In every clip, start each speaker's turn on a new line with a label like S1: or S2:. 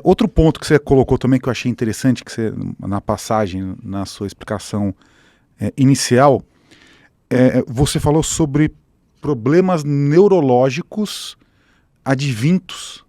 S1: Outro ponto que você colocou também que eu achei interessante, que você, na passagem, na sua explicação inicial, você falou sobre problemas neurológicos advintos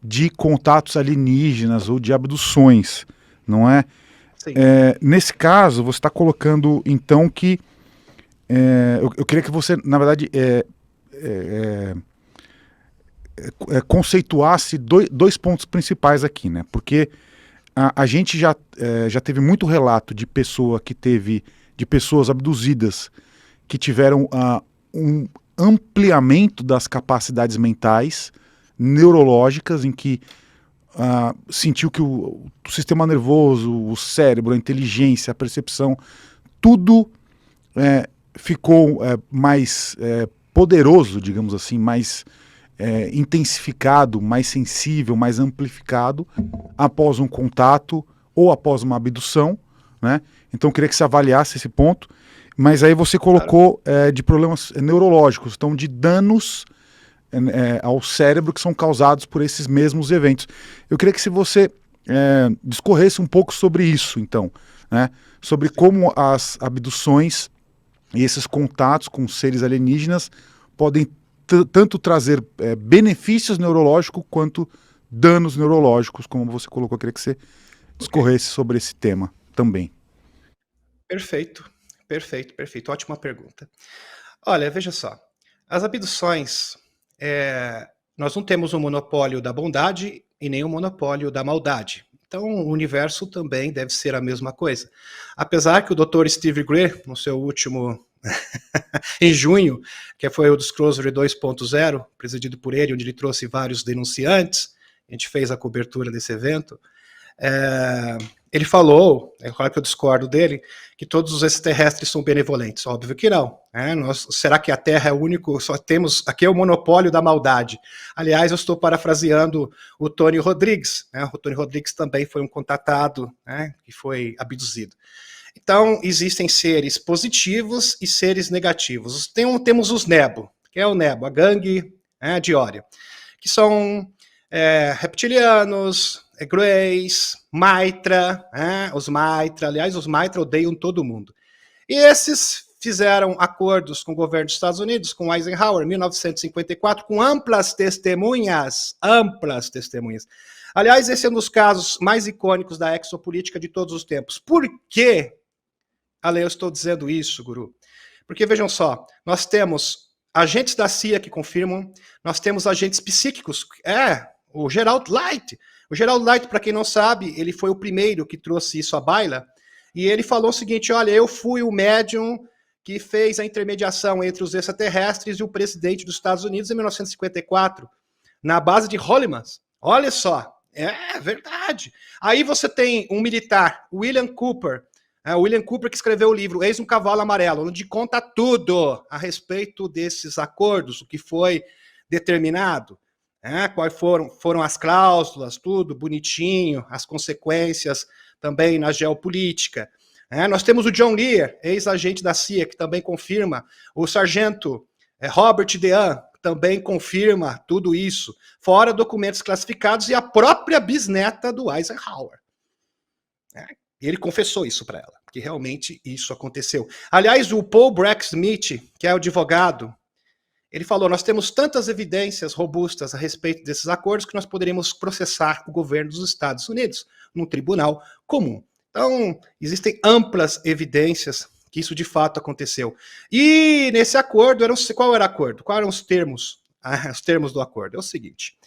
S1: de contatos alienígenas ou de abduções, não é?
S2: Sim.
S1: Nesse caso, você está colocando, então, que... eu queria que você, na verdade, conceituasse dois pontos principais aqui, né? Porque a gente já teve muito relato de de pessoas abduzidas que tiveram um ampliamento das capacidades mentais, neurológicas, em que sentiu que o sistema nervoso, o cérebro, a inteligência, a percepção, tudo ficou mais poderoso, digamos assim, mais intensificado, mais sensível, mais amplificado após um contato ou após uma abdução, né? Então eu queria que você avaliasse esse ponto, mas aí você colocou de problemas neurológicos, então de danos ao cérebro que são causados por esses mesmos eventos. Eu queria que você discorresse um pouco sobre isso, então, né? Sobre como as abduções e esses contatos com seres alienígenas podem tanto trazer benefícios neurológicos quanto danos neurológicos, como você colocou. Eu queria que você discorresse sobre esse tema também.
S2: Perfeito, perfeito, perfeito. Ótima pergunta. Olha, veja só. As abduções, nós não temos um monopólio da bondade e nem um monopólio da maldade. Então, o universo também deve ser a mesma coisa. Apesar que o Dr. Steve Gray, no seu último, em junho, que foi o Disclosure 2.0, presidido por ele, onde ele trouxe vários denunciantes, a gente fez a cobertura desse evento, ele falou, é claro que eu discordo dele, que todos os extraterrestres são benevolentes. Óbvio que não. Será que a Terra é o único, só temos, aqui é o monopólio da maldade. Aliás, eu estou parafraseando o Tony Rodrigues. O Tony Rodrigues também foi um contatado, que foi abduzido. Então, existem seres positivos e seres negativos. Temos os Nebo, que é o Nebo, a gangue de Órion, que são reptilianos, Greys, Maitra, os Maitra, aliás, os Maitra odeiam todo mundo. E esses fizeram acordos com o governo dos Estados Unidos, com Eisenhower, em 1954, com amplas testemunhas. Aliás, esse é um dos casos mais icônicos da exopolítica de todos os tempos. Por que, Ale, eu estou dizendo isso, Guru? Porque, vejam só, nós temos agentes da CIA que confirmam, nós temos agentes psíquicos, o Gerald Light. O Gerald Light, para quem não sabe, ele foi o primeiro que trouxe isso à baila, e ele falou o seguinte: olha, eu fui o médium que fez a intermediação entre os extraterrestres e o presidente dos Estados Unidos em 1954, na base de Hollimas. Olha só, é verdade. Aí você tem um militar, William Cooper, que escreveu o livro Eis um Cavalo Amarelo, onde conta tudo a respeito desses acordos, o que foi determinado. Quais foram as cláusulas, tudo bonitinho, as consequências também na geopolítica. Nós temos o John Lear, ex-agente da CIA, que também confirma, o sargento Robert Dean, também confirma tudo isso, fora documentos classificados e a própria bisneta do Eisenhower. Ele confessou isso para ela, que realmente isso aconteceu. Aliás, o Paul Brack-Smith, que é o advogado, ele falou: nós temos tantas evidências robustas a respeito desses acordos que nós poderíamos processar o governo dos Estados Unidos num tribunal comum. Então, existem amplas evidências que isso de fato aconteceu. E nesse acordo, qual era o acordo? Quais eram os termos? Os termos do acordo é o seguinte: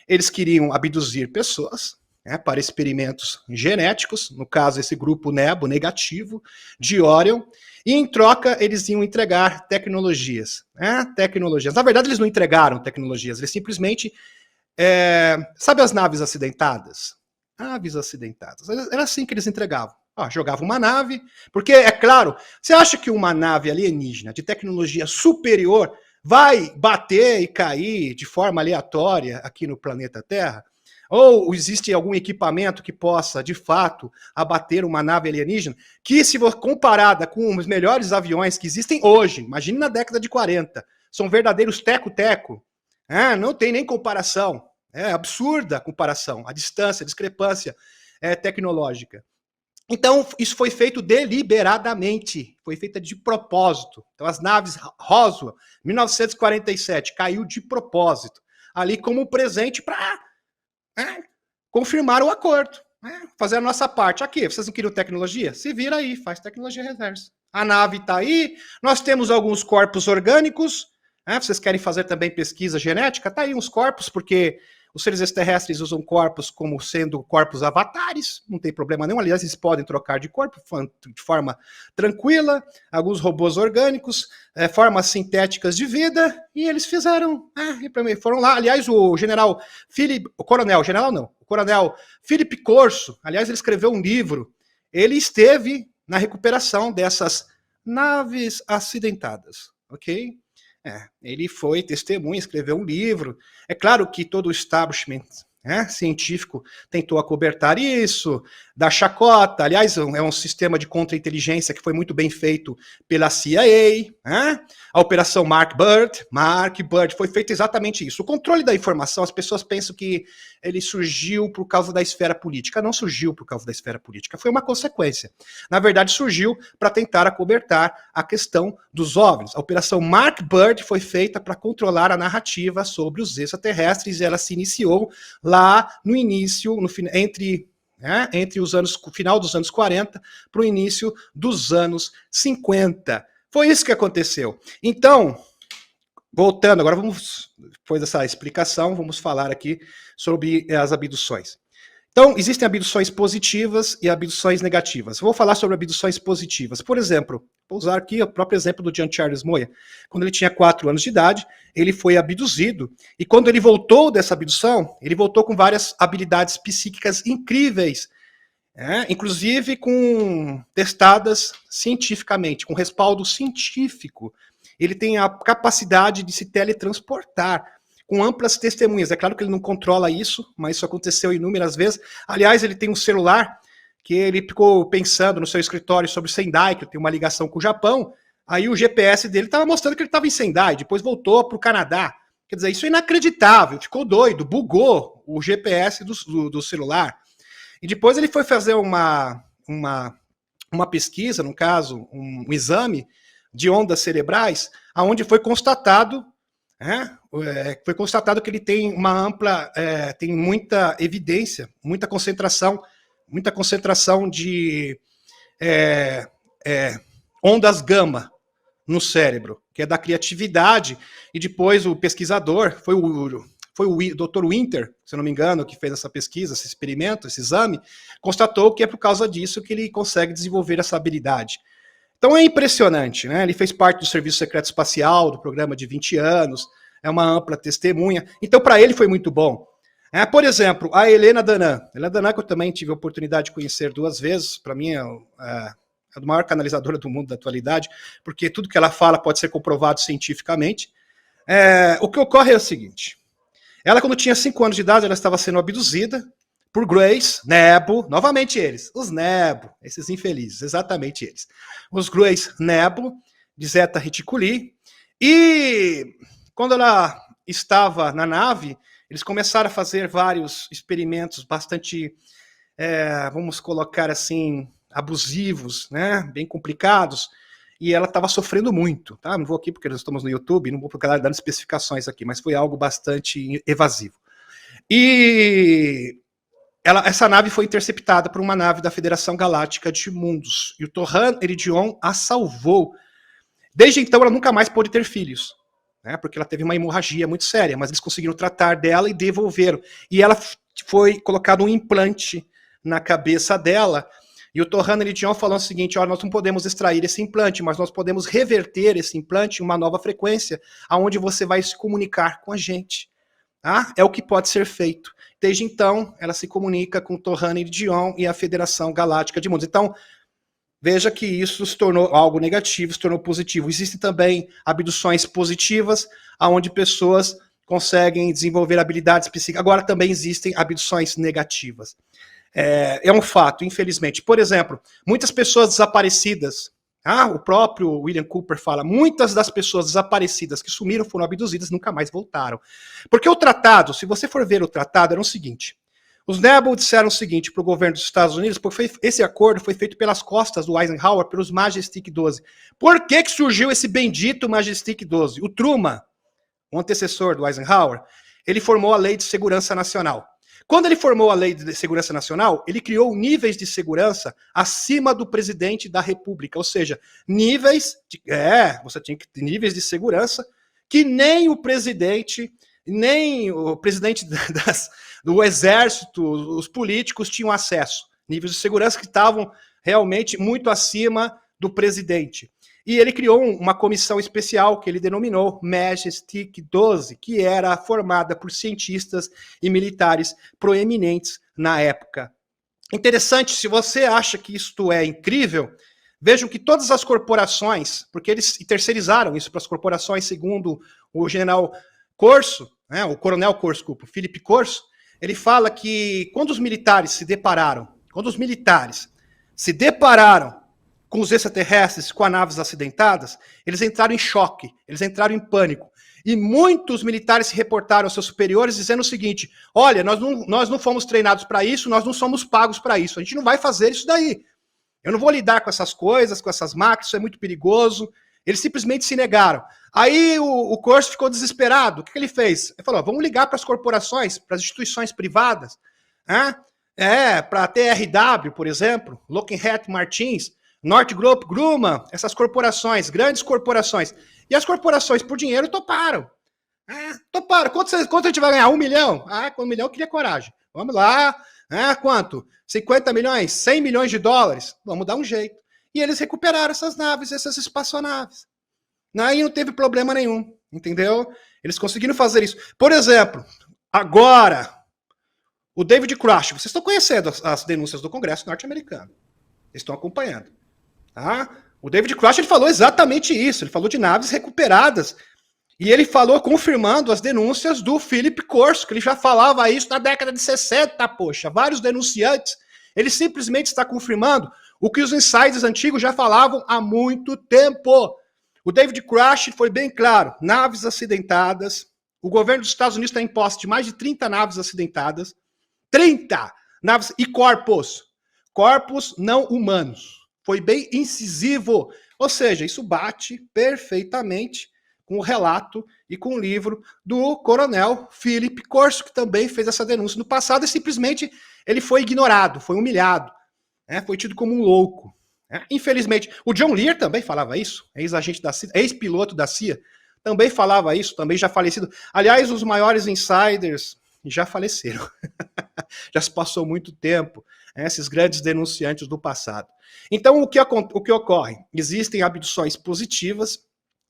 S2: eles queriam abduzir pessoas para experimentos genéticos, no caso esse grupo Nebo negativo de Orion, e em troca eles iam entregar tecnologias. Tecnologias. Na verdade, eles não entregaram tecnologias, eles simplesmente... sabe as naves acidentadas? Naves acidentadas. Era assim que eles entregavam. Jogavam uma nave, porque, é claro, você acha que uma nave alienígena de tecnologia superior vai bater e cair de forma aleatória aqui no planeta Terra? Ou existe algum equipamento que possa, de fato, abater uma nave alienígena, que, se for comparada com os melhores aviões que existem hoje, imagine na década de 40, são verdadeiros teco-teco, não tem nem comparação. É absurda a comparação, a distância, a discrepância tecnológica. Então, isso foi feito deliberadamente, foi feito de propósito. Então, as naves Roswell, 1947, caiu de propósito, ali como presente para confirmar o acordo, fazer a nossa parte. Aqui, vocês não queriam tecnologia? Se vira aí, faz tecnologia reversa. A nave está aí, nós temos alguns corpos orgânicos, vocês querem fazer também pesquisa genética? Está aí uns corpos, porque os seres extraterrestres usam corpos como sendo corpos avatares, não tem problema nenhum. Aliás, eles podem trocar de corpo de forma tranquila. Alguns robôs orgânicos, formas sintéticas de vida, e eles fizeram, foram lá. Aliás, o coronel Philip Corso, aliás, ele escreveu um livro. Ele esteve na recuperação dessas naves acidentadas, ok? Ele foi testemunha, escreveu um livro. É claro que todo o establishment científico tentou acobertar isso, dar chacota. Aliás, é um sistema de contra-inteligência que foi muito bem feito pela CIA. A Operação Mark Bird foi feito exatamente isso. O controle da informação, as pessoas pensam que ele surgiu por causa da esfera política. Não surgiu por causa da esfera política, foi uma consequência. Na verdade, surgiu para tentar acobertar a questão dos OVNIs. A Operação Mark Bird foi feita para controlar a narrativa sobre os extraterrestres, e ela se iniciou lá no início, entre o final dos anos 40 para o início dos anos 50. Foi isso que aconteceu. Então, voltando, agora depois dessa explicação, vamos falar aqui sobre as abduções. Então, existem abduções positivas e abduções negativas. Vou falar sobre abduções positivas. Por exemplo, vou usar aqui o próprio exemplo do Jean Charles Moya. Quando ele tinha 4 anos de idade, ele foi abduzido, e quando ele voltou dessa abdução, ele voltou com várias habilidades psíquicas incríveis, inclusive testadas cientificamente, com respaldo científico. Ele tem a capacidade de se teletransportar, com amplas testemunhas. É claro que ele não controla isso, mas isso aconteceu inúmeras vezes. Aliás, ele tem um celular que ele ficou pensando no seu escritório sobre Sendai, que tem uma ligação com o Japão. Aí o GPS dele estava mostrando que ele estava em Sendai, depois voltou para o Canadá. Quer dizer, isso é inacreditável, ficou doido, bugou o GPS do celular. E depois ele foi fazer uma pesquisa, no caso, um exame de ondas cerebrais, onde foi constatado que ele tem tem muita evidência, muita concentração de ondas gama no cérebro, que é da criatividade. E depois o pesquisador, foi o Dr. Winter, se eu não me engano, que fez essa pesquisa, esse experimento, esse exame, constatou que é por causa disso que ele consegue desenvolver essa habilidade. Então é impressionante, né? Ele fez parte do Serviço Secreto Espacial, do programa de 20 anos, é uma ampla testemunha. Então, para ele foi muito bom. Por exemplo, a Helena Danã. Helena Danã, que eu também tive a oportunidade de conhecer 2 vezes, para mim é a maior canalizadora do mundo da atualidade, porque tudo que ela fala pode ser comprovado cientificamente. O que ocorre é o seguinte: ela, quando tinha 5 anos de idade, ela estava sendo abduzida por Grace, Nebo, novamente eles, os Nebo, esses infelizes, exatamente eles. Os Grace Nebo, de Zeta Reticuli, e quando ela estava na nave, eles começaram a fazer vários experimentos bastante, vamos colocar assim, abusivos, né, bem complicados, e ela estava sofrendo muito, tá? Não vou aqui porque nós estamos no YouTube, não vou ficar dando especificações aqui, mas foi algo bastante evasivo. E essa nave foi interceptada por uma nave da Federação Galáctica de Mundos, e o Torran Eridion a salvou. Desde então, ela nunca mais pôde ter filhos, porque ela teve uma hemorragia muito séria, mas eles conseguiram tratar dela e devolveram. E ela foi colocado um implante na cabeça dela, e o Torran Eridion falou o seguinte: nós não podemos extrair esse implante, mas nós podemos reverter esse implante em uma nova frequência, aonde você vai se comunicar com a gente. É o que pode ser feito. Desde então, ela se comunica com o Torran Eridion e a Federação Galáctica de Mundos. Então, veja que isso se tornou algo negativo, se tornou positivo. Existem também abduções positivas, onde pessoas conseguem desenvolver habilidades psíquicas. Agora também existem abduções negativas. É um fato, infelizmente. Por exemplo, muitas pessoas desaparecidas, O próprio William Cooper fala, muitas das pessoas desaparecidas que sumiram foram abduzidas e nunca mais voltaram. Porque o tratado, se você for ver o tratado, era o seguinte, os Nebel disseram o seguinte para o governo dos Estados Unidos, porque esse acordo foi feito pelas costas do Eisenhower, pelos Majestic 12. Por que surgiu esse bendito Majestic 12? O Truman, o antecessor do Eisenhower, ele formou a Lei de Segurança Nacional. Quando ele formou a Lei de Segurança Nacional, ele criou níveis de segurança acima do presidente da República, ou seja, você tinha que ter níveis de segurança que nem o presidente do exército, os políticos tinham acesso. Níveis de segurança que estavam realmente muito acima do presidente. E ele criou uma comissão especial que ele denominou Majestic 12, que era formada por cientistas e militares proeminentes na época. Interessante, se você acha que isto é incrível, vejam que todas as corporações, porque eles terceirizaram isso para as corporações, segundo o general Corso, o coronel Corso, o Philip Corso, ele fala que quando os militares se depararam com os extraterrestres, com as naves acidentadas, eles entraram em choque, eles entraram em pânico. E muitos militares se reportaram aos seus superiores dizendo o seguinte, olha, nós não fomos treinados para isso, nós não somos pagos para isso, a gente não vai fazer isso daí. Eu não vou lidar com essas coisas, com essas máquinas, isso é muito perigoso. Eles simplesmente se negaram. Aí o Corso ficou desesperado. O que ele fez? Ele falou, vamos ligar para as corporações, para as instituições privadas, para a TRW, por exemplo, Lockheed Martins, Northrop Grumman, essas corporações, grandes corporações. E as corporações, por dinheiro, toparam. Toparam. Quanto a gente vai ganhar? 1 milhão? Com 1 milhão eu queria coragem. Vamos lá. Quanto? 50 milhões? 100 milhões de dólares? Vamos dar um jeito. E eles recuperaram essas naves, essas espaçonaves. Aí não teve problema nenhum, entendeu? Eles conseguiram fazer isso. Por exemplo, agora, o David Grush, vocês estão conhecendo as denúncias do Congresso norte-americano. Vocês estão acompanhando. O David Grush, ele falou exatamente isso. Ele falou de naves recuperadas. E ele falou confirmando as denúncias do Philip Corso, que ele já falava isso na década de 60, poxa. Vários denunciantes. Ele simplesmente está confirmando o que os insiders antigos já falavam há muito tempo. O David Grush foi bem claro. Naves acidentadas. O governo dos Estados Unidos está em posse de mais de 30 naves acidentadas. 30 naves e corpos não humanos. Foi bem incisivo. Ou seja, isso bate perfeitamente com o relato e com o livro do coronel Philip Corso, que também fez essa denúncia no passado e simplesmente ele foi ignorado, foi humilhado, foi tido como um louco. Infelizmente, o John Lear também falava isso, ex-agente da CIA, ex-piloto da CIA, também falava isso, também já falecido. Aliás, os maiores insiders já faleceram. Já se passou muito tempo, esses grandes denunciantes do passado. Então, o que ocorre? Existem abduções positivas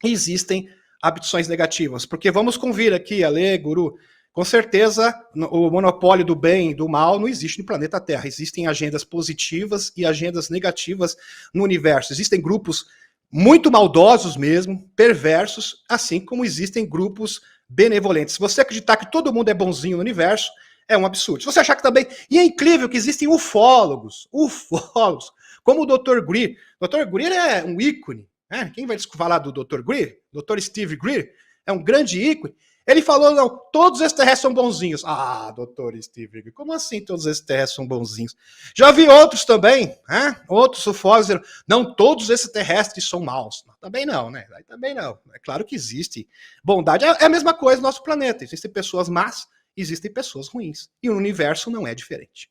S2: e existem abduções negativas. Porque vamos convir aqui, Ale, Guru, com certeza o monopólio do bem e do mal não existe no planeta Terra. Existem agendas positivas e agendas negativas no universo. Existem grupos muito maldosos mesmo, perversos, assim como existem grupos benevolentes. Se você acreditar que todo mundo é bonzinho no universo, é um absurdo. Se você achar que também... E é incrível que existem ufólogos, como o Dr. Greer. O Dr. Greer é um ícone. Quem vai falar do Dr. Greer? Dr. Steve Greer é um grande ícone. Ele falou, não, todos os extraterrestres são bonzinhos. Dr. Steve Greer, como assim todos os extraterrestres são bonzinhos? Já vi outros também, outros ufólogos dizendo, não, todos os extraterrestres são maus. Também não, né? Também não. É claro que existe bondade. É a mesma coisa no nosso planeta. Existem pessoas más, existem pessoas ruins. E o universo não é diferente.